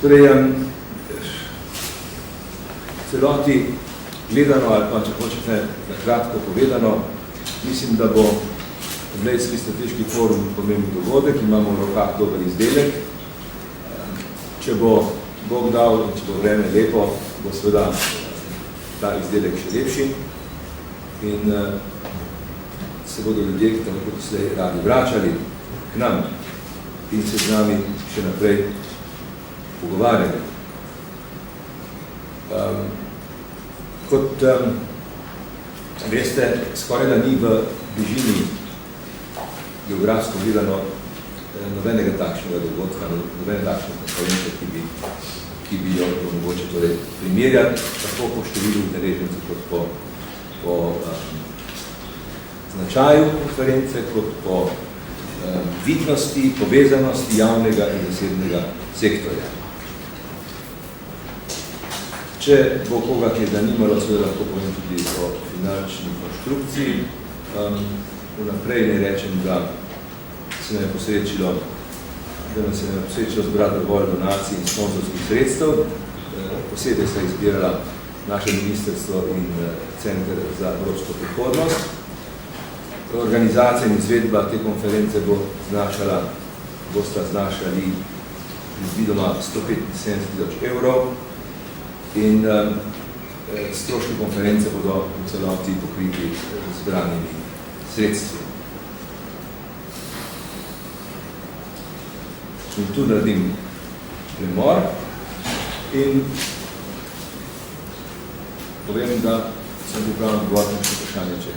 Torej, celoti gledano, ali pa, če hočete, na kratko povedano, mislim, da bo Blejski strateški forum pomemben dogodek, imamo v rokah dober izdelek. Če bo Bog dal in če bo vreme lepo, bo seveda ta izdelek še lepši in se bodo ljudje, ki tam kot se radi vračali k nam in se z nami še naprej pogovarjali. Kot veste, skoraj da ni v bližini geografsko gledano nobenega takšnega dogodka, nobene takšne konference, ki bi jo mogoče torej primerjati, tako po številu udeležencev kot po značaju konference, kot po vidnosti, povezanosti javnega in zasebnega sektorja. Če bo koga, ki je zanimalo, seveda lahko povem tudi o finančni konštrukciji. Vnaprej ne rečem, da se nam je posrečilo zbrati dovolj donacij in sponzorskih sredstev. Posebej se je izbirala naše ministrstvo in Center za evropsko prihodnost. Organizacija in izvedba te konference bosta znašali predvidoma 175.000 evrov in stroški konference bodo v celoti pokriti z zbranimi sredstvi. In tu naredim premor in povem, da sem pripravljen odgovoriti na vprašanje, če